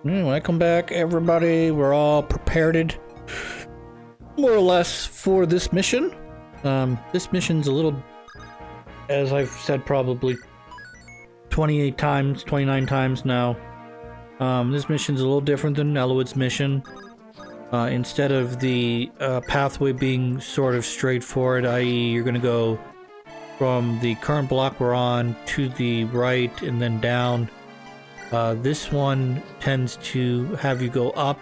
Welcome back, everybody. We're all prepared, more or less, for this mission. This mission's a little, as I've said probably 28 times, 29 times now. This mission's a little different than Elwood's mission. Instead of the pathway being sort of straightforward, i.e. you're going to go from the current block we're on to the right and then down. This one tends to have you go up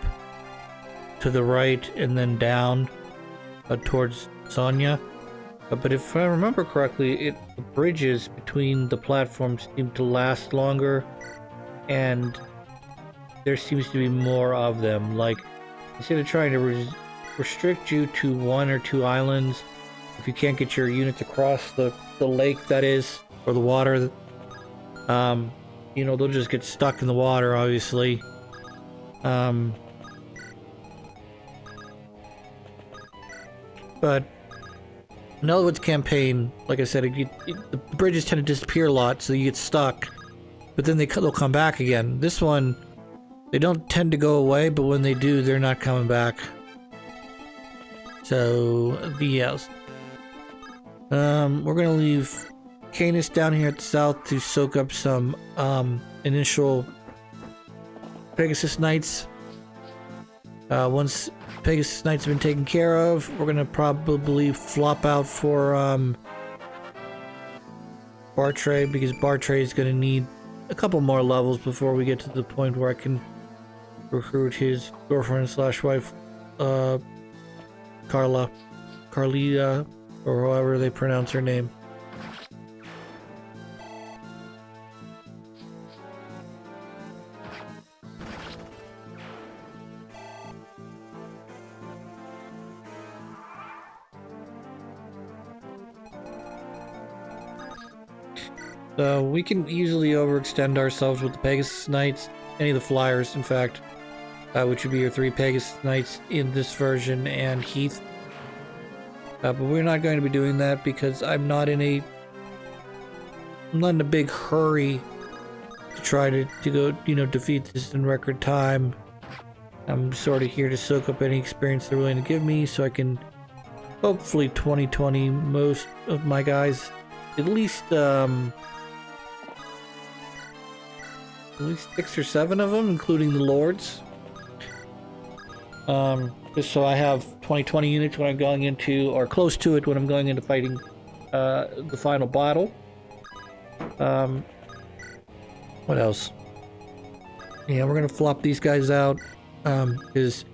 to the right and then down towards Sonia. But if I remember correctly, the bridges between the platforms seem to last longer, and there seems to be more of them. Like, instead of trying to restrict you to one or two islands, if you can't get your units across the lake, that is, or the water, you know, they'll just get stuck in the water, obviously. But in Elwood's campaign, like I said, the bridges tend to disappear a lot, so you get stuck. But then they'll come back again. This one, they don't tend to go away, but when they do, they're not coming back. So, yes. We're gonna leave Canis down here at the south to soak up some initial Pegasus Knights. Once Pegasus Knights have been taken care of, we're gonna probably flop out for Bartray, because Bartray is gonna need a couple more levels before we get to the point where I can recruit his girlfriend slash wife, Carlia, or however they pronounce her name. So we can easily overextend ourselves with the Pegasus Knights, any of the flyers, in fact, which would be your 3 Pegasus Knights in this version, and Heath. But we're not going to be doing that because I'm not in a big hurry to try to go, you know, defeat this in record time. I'm sort of here to soak up any experience they're willing to give me, so I can hopefully 2020 most of my guys, at least 6 or 7 of them, including the Lords. Just so I have 2020 units when I'm going into, or close to it when I'm going into fighting the final battle. What else? Yeah, we're gonna flop these guys out, because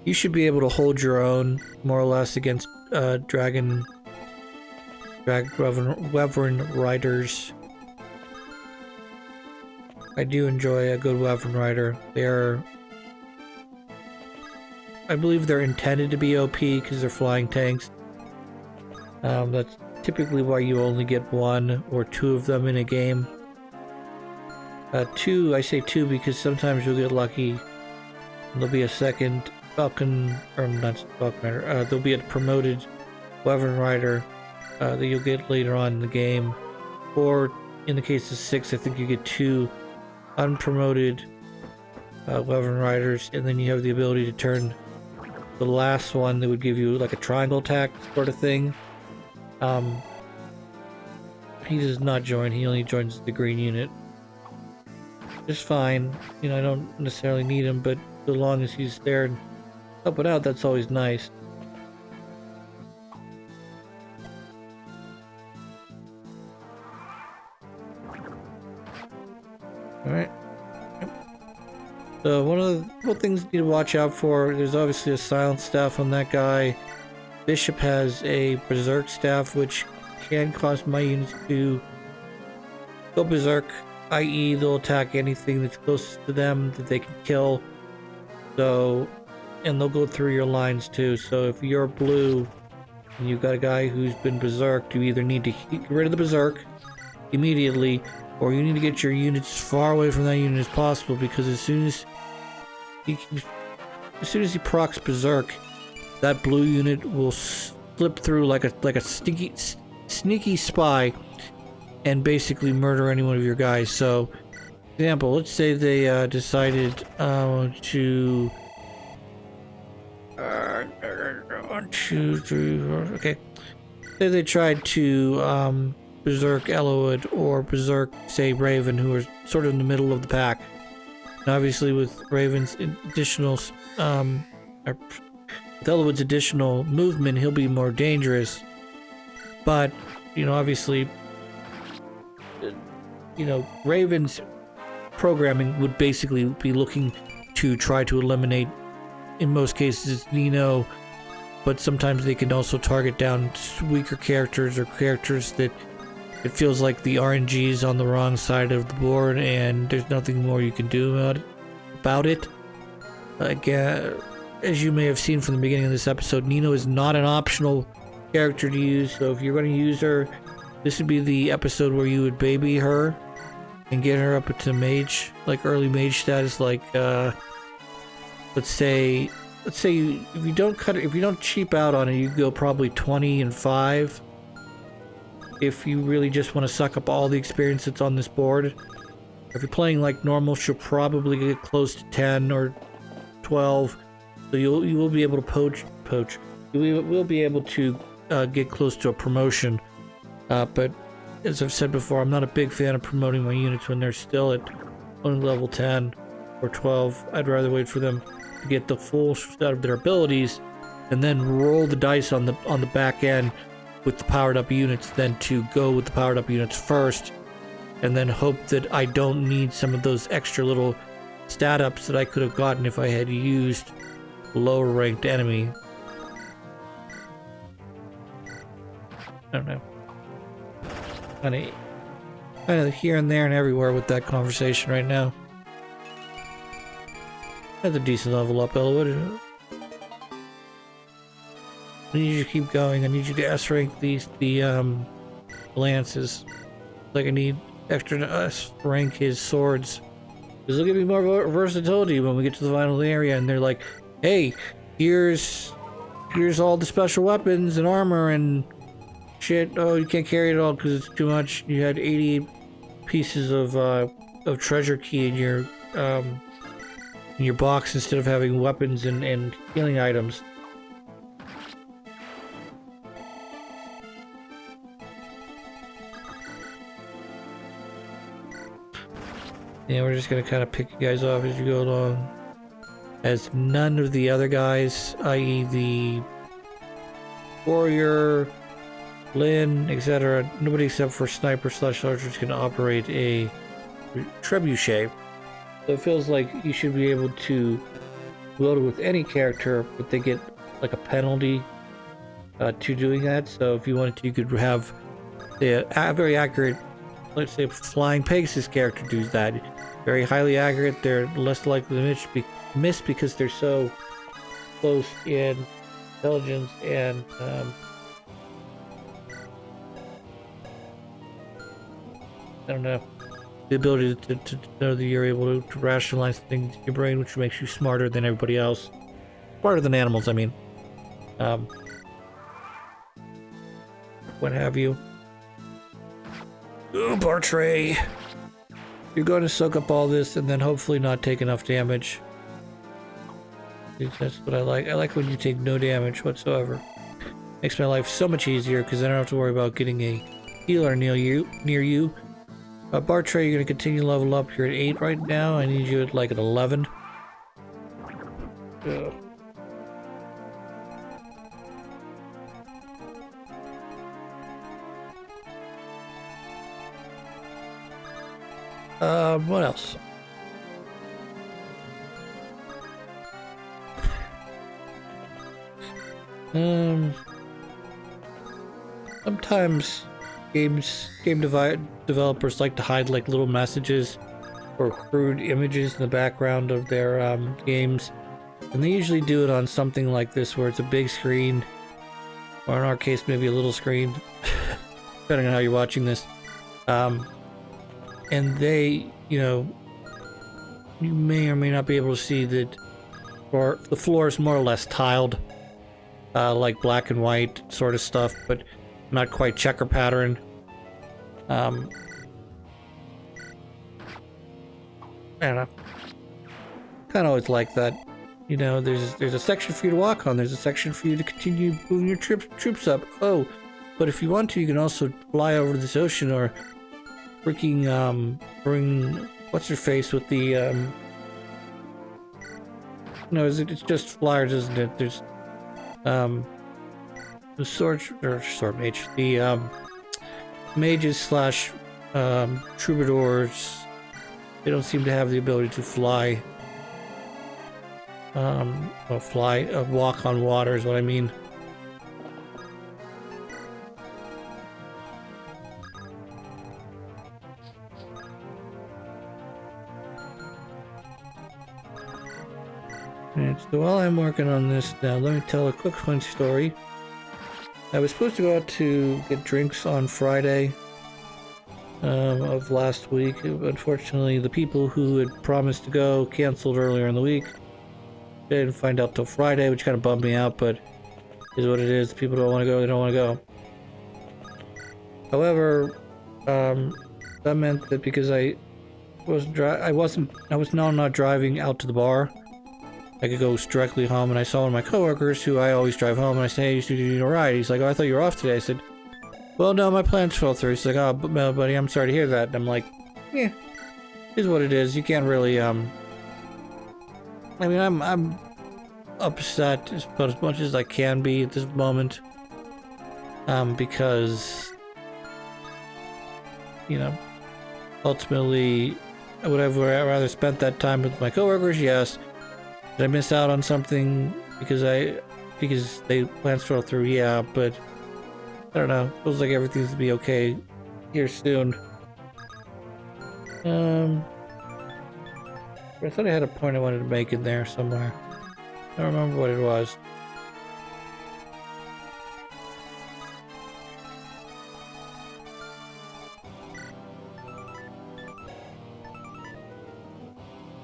you should be able to hold your own, more or less, against Wyvern Riders. I do enjoy a good Wyvern Rider. I believe they're intended to be OP because they're flying tanks. That's typically why you only get 1 or 2 of them in a game. 2, I say 2 because sometimes you'll get lucky. There'll be a second Falcon, or not Falcon Rider, there'll be a promoted Wyvern Rider that you'll get later on in the game. Or in the case of 6, I think you get 2 unpromoted Wyvern Riders, and then you have the ability to turn the last one that would give you like a triangle attack sort of thing. He does not join, he only joins the green unit. Just fine, you know, I don't necessarily need him, but so long as he's there and help it out, that's always nice. Alright. So one of the little things you need to watch out for, there's obviously a silent staff on that guy. Bishop has a berserk staff, which can cause my units to go berserk, i.e. they'll attack anything that's closest to them that they can kill. So, and they'll go through your lines too. So if you're blue and you've got a guy who's been berserked, you either need to get rid of the berserk immediately, or you need to get your units as far away from that unit as possible, because as soon as he procs berserk, that blue unit will slip through like a sneaky spy and basically murder any one of your guys. So example, let's say they decided to 1, 2, 3, 4, okay. Say they tried to berserk Elowood or berserk, say, Raven, who are sort of in the middle of the pack. And obviously, with Raven's additional, with Elowood's additional movement, he'll be more dangerous. But you know, obviously, you know, Raven's programming would basically be looking to try to eliminate, in most cases, Nino, but sometimes they can also target down weaker characters or characters that it feels like the RNG is on the wrong side of the board and there's nothing more you can do about it. Again, as you may have seen from the beginning of this episode, Nino is not an optional character to use, so if you're going to use her, this would be the episode where you would baby her and get her up to mage, like early mage status, like let's say if you don't cheap out on it, you go probably 20 and 5. If you really just want to suck up all the experience that's on this board. If you're playing like normal, she'll probably get close to 10 or 12. So you will be able to poach. You will be able to get close to a promotion. But as I've said before, I'm not a big fan of promoting my units when they're still at only level 10 or 12. I'd rather wait for them to get the full out of their abilities and then roll the dice on the back end with the powered up units, than to go with the powered up units first and then hope that I don't need some of those extra little stat ups that I could have gotten if I had used lower ranked enemy. I don't know. Kind of here and there and everywhere with that conversation right now. That's a decent level up, Elowood. I need you to keep going. I need you to S rank the lances. Like I need Hector to S rank his swords. Because they'll give me more versatility when we get to the final area and they're like, hey, here's all the special weapons and armor and shit. Oh, you can't carry it all because it's too much. You had 88 pieces of treasure key in your box instead of having weapons and healing items. Yeah, we're just gonna kind of pick you guys off as you go along. As none of the other guys, i.e. the warrior, Lynn, etc., nobody except for sniper / archers can operate a trebuchet. So it feels like you should be able to wield it with any character, but they get like a penalty to doing that. So if you wanted to, you could have a very accurate, let's say, Flying Pegasus character do that. Very highly accurate. They're less likely to miss because they're so close in intelligence and I don't know, the ability to know that you're able to rationalize things in your brain, which makes you smarter than everybody else. Smarter than animals, I mean. What have you. Ooh, Bartray. You're going to soak up all this and then hopefully not take enough damage. That's what I like. I like when you take no damage whatsoever. Makes my life so much easier because I don't have to worry about getting a healer near you. Bartray, you're going to continue to level up. You're at 8 right now. I need you at like an 11. Ugh. What else? Sometimes game developers like to hide like little messages or crude images in the background of their games, and they usually do it on something like this where it's a big screen, or in our case maybe a little screen, depending on how you're watching this. And they, you know, you may or may not be able to see that, or the floor is more or less tiled, like black and white sort of stuff, but not quite checker pattern. I don't know. Kind of always like that. You know, there's a section for you to walk on. There's a section for you to continue moving your troops up. Oh, but if you want to, you can also fly over this ocean or freaking bring what's her face with the no, it's just flyers, isn't it? There's the sword mage, the mages slash troubadours. They don't seem to have the ability to fly. Walk on water is what I mean. And so while I'm working on this now, let me tell a quick fun story. I was supposed to go out to get drinks on Friday of last week. Unfortunately, the people who had promised to go canceled earlier in the week. I didn't find out till Friday, which kind of bummed me out, but is what it is. People don't want to go, they don't want to go. However, that meant that because I was now not driving out to the bar, I could go directly home. And I saw one of my coworkers who I always drive home, and I said, "Hey, you need a ride?" He's like, "Oh, I thought you were off today." I said, "Well, no, my plans fell through." He's like, "Oh, buddy, I'm sorry to hear that." And I'm like, "Yeah, is what it is. You can't really I mean, I'm upset about as much as I can be at this moment, because, you know, ultimately, I would have rather spent that time with my coworkers. Yes. Did I miss out on something because they plans fell through? Yeah, but I don't know. Feels like everything's to be okay here soon. I thought I had a point I wanted to make in there somewhere. I don't remember what it was.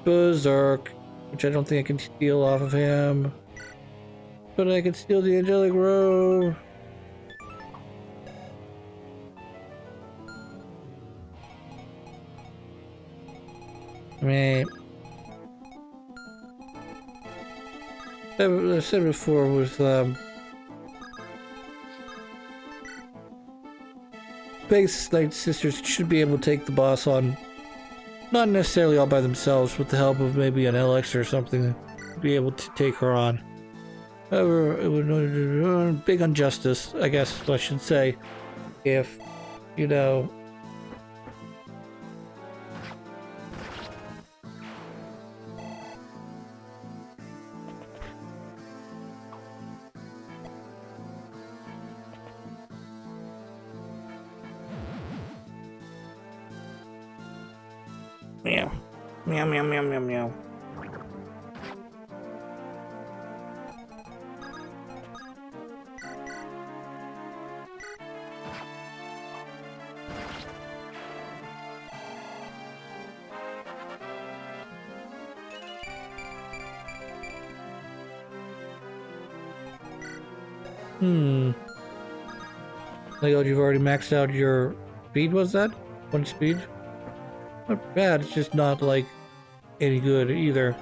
Berserk, which I don't think I can steal off of him. But I can steal the angelic robe. I mean, I said before with Base Knight Sisters should be able to take the boss on, not necessarily all by themselves, with the help of maybe an LX or something, to be able to take her on. However, it would be big injustice, I guess I should say, if, you know, meow, meow, meow, meow, meow, meow. Like, oh, you've already maxed out your speed, was that? One speed? Not bad, it's just not, like, any good either.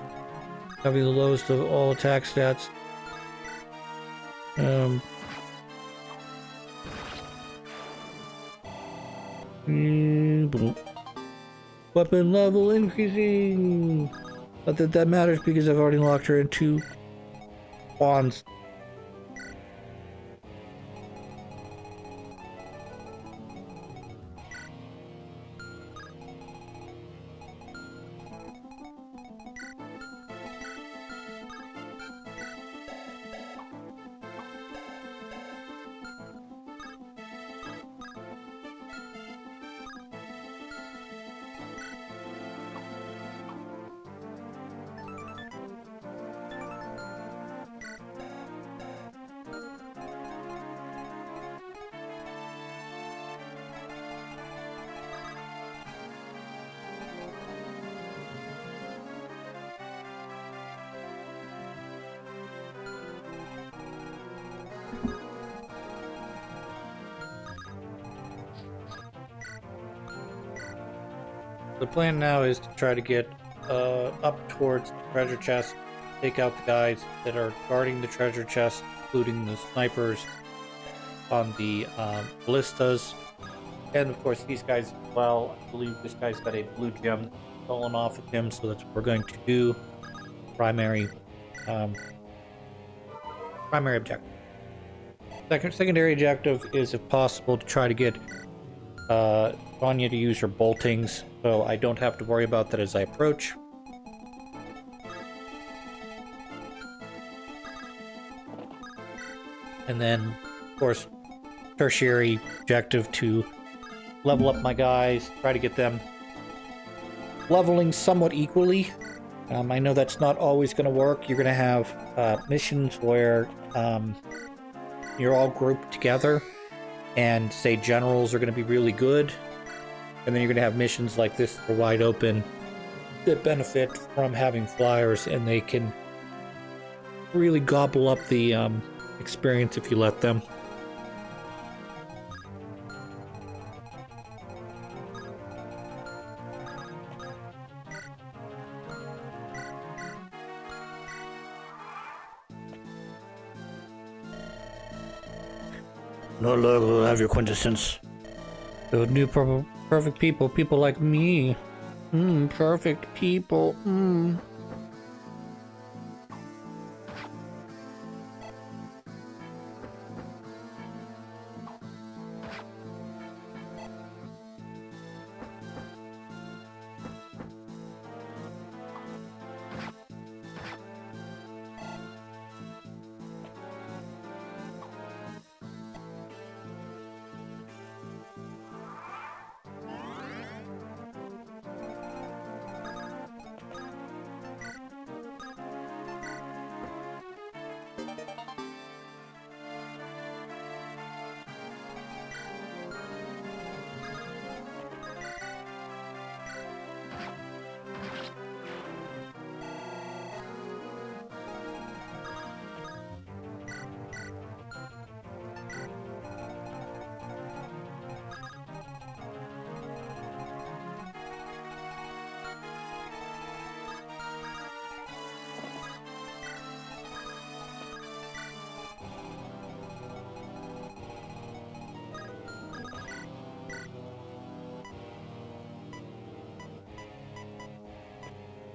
Having the lowest of all attack stats. Weapon level increasing! Not that that matters because I've already locked her in 2 wands. The plan now is to try to get up towards the treasure chest, take out the guys that are guarding the treasure chest, including the snipers on the ballistas, and of course these guys as well. I believe this guy's got a blue gem fallen off of him, so that's what we're going to do. Primary objective. Secondary objective is, if possible, to try to get Anya to use her boltings, so I don't have to worry about that as I approach. And then, of course, tertiary objective to level up my guys, try to get them leveling somewhat equally. I know that's not always going to work. You're going to have missions where you're all grouped together, and say generals are going to be really good, and then you're going to have missions like this that are wide open that benefit from having flyers, and they can really gobble up the experience if you let them. No longer will have your quintessence. The new perfect people like me. Perfect people.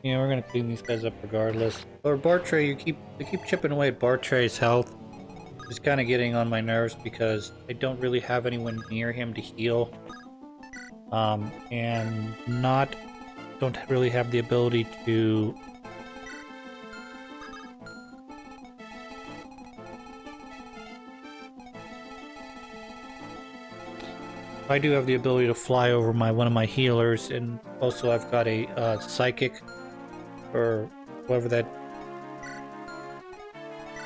Yeah, we're gonna clean these guys up regardless. Or Bartray, they keep chipping away at Bartray's health. It's kind of getting on my nerves because I don't really have anyone near him to heal. And don't really have the ability to I do have the ability to fly over one of my healers, and also I've got a psychic, or whatever that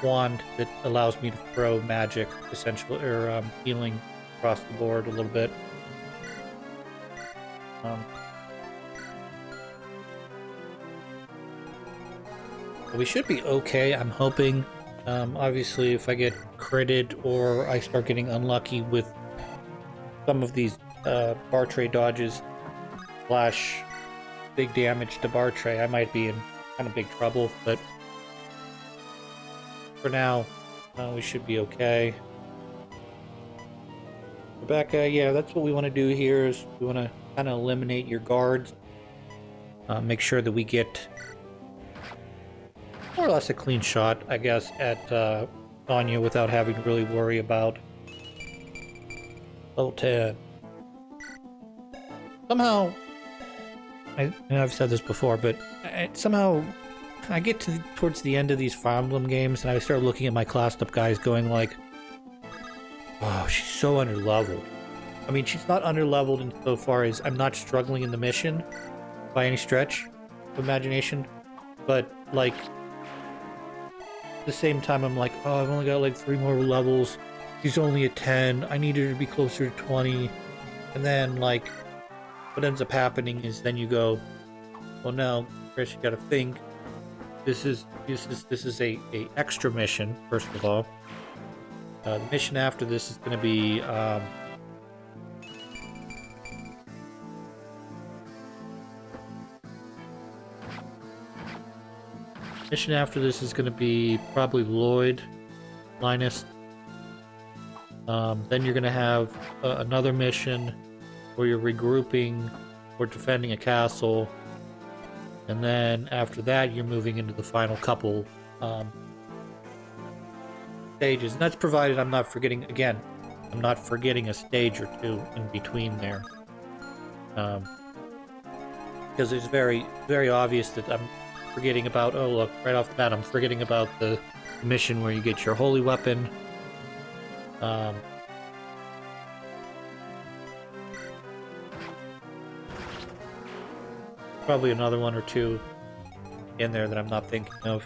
wand that allows me to throw magic, essentially, or healing across the board a little bit. We should be okay, I'm hoping. Obviously, if I get critted or I start getting unlucky with some of these Bartray dodges slash big damage to Bartray, I might be in kind of big trouble, but for now, we should be okay. Rebecca, yeah, that's what we want to do here, is we want to kind of eliminate your guards. Make sure that we get more or less a clean shot, I guess, at Anya without having to really worry about level 10. Somehow, I've said this before, but somehow I get towards the end of these Fire Emblem games, and I start looking at my classed up guys going like, oh, she's so underleveled. I mean, she's not underleveled insofar as I'm not struggling in the mission by any stretch of imagination, but like at the same time I'm like, oh, I've only got like 3 more levels. She's only at 10. I need her to be closer to 20. And then like what ends up happening is then you go, well, no, Chris, you gotta think. This is a extra mission, first of all. The mission after this is going to be Mission after this is going to be probably Linus. Then you're going to have another mission where you're regrouping or defending a castle. And then after that, you're moving into the final couple stages. And that's provided I'm not forgetting, again, I'm not forgetting a stage or two in between there. Because it's very, very obvious that I'm forgetting about, oh look, right off the bat, I'm forgetting about the mission where you get your holy weapon. Probably another one or two in there that I'm not thinking of.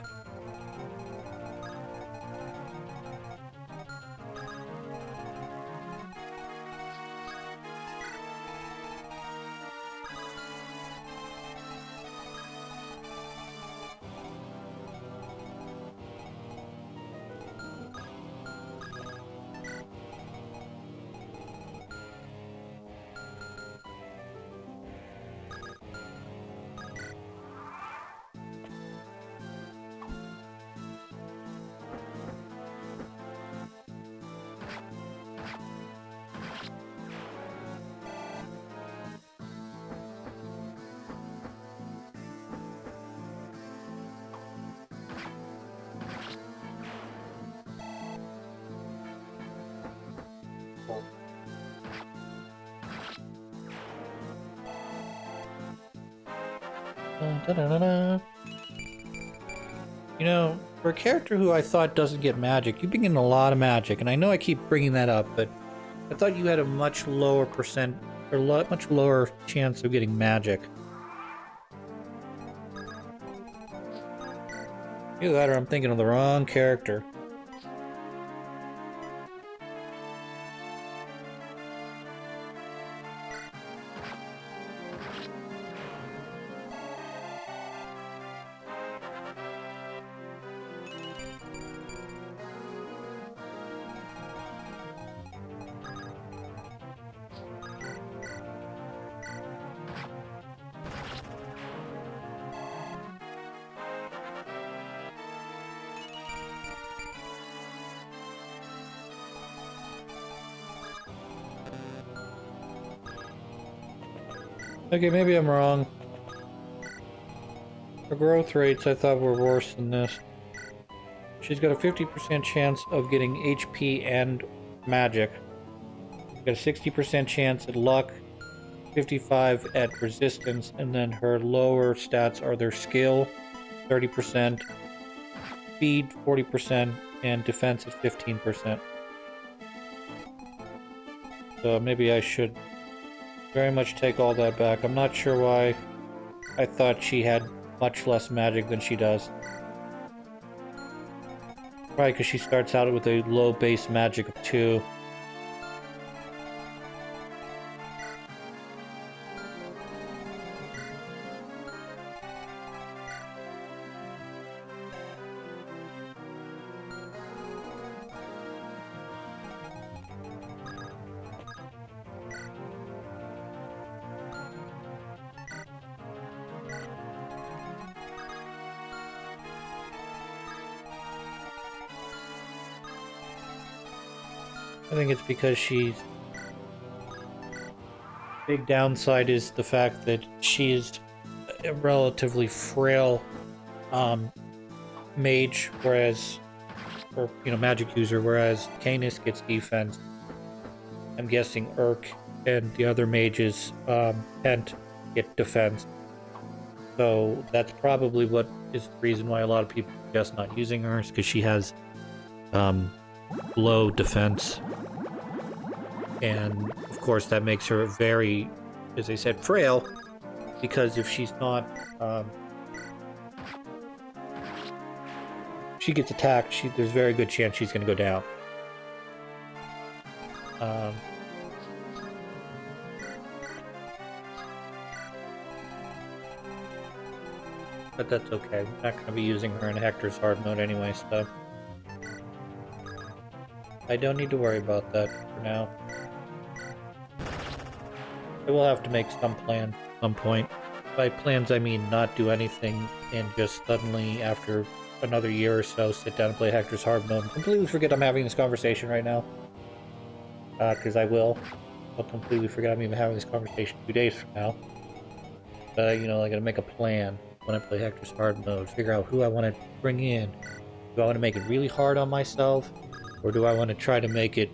You know, for a character who I thought doesn't get magic, you've been getting a lot of magic, and I know I keep bringing that up, but I thought you had a much lower percent, or much lower chance of getting magic. Either that or I'm thinking of the wrong character. Okay, maybe I'm wrong. Her growth rates I thought were worse than this. She's got a 50% chance of getting HP and magic. She's got a 60% chance at luck, 55 at resistance, and then her lower stats are their skill, 30%, speed, 40%, and defense at 15%. So maybe I should very much take all that back. I'm not sure why I thought she had much less magic than she does. Probably because she starts out with a low base magic of 2. I think it's because she's... Big downside is the fact that she is a relatively frail mage, whereas... or, you know, magic user, whereas Canis gets defense. I'm guessing Urk and the other mages can't get defense. So that's probably what is the reason why a lot of people are just not using her, is because she has low defense. And of course that makes her very, as I said, frail, because if she's not she gets attacked, there's a very good chance she's going to go down. But that's okay. I'm not going to be using her in Hector's hard mode anyway, so I don't need to worry about that for now. I will have to make some plan at some point. by plans, I mean not do anything and just suddenly, after another year or so, sit down and play Hector's hard mode and completely forget I'm having this conversation right now. Because I will. I'll completely forget I'm even having this conversation 2 days from now. But, you know, I gotta make a plan when I play Hector's hard mode. Figure out who I want to bring in. Do I want to make it really hard on myself? Or do I want to try to make it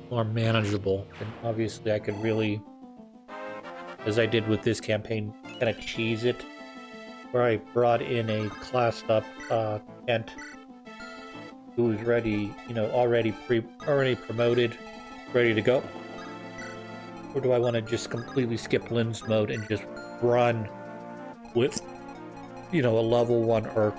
more manageable? And obviously I could really, as I did with this campaign, kind of cheese it. Where I brought in a classed up Kent who was ready, you know, already promoted, ready to go. Or do I want to just completely skip Lynn's mode and just run with, you know, a level 1 Urk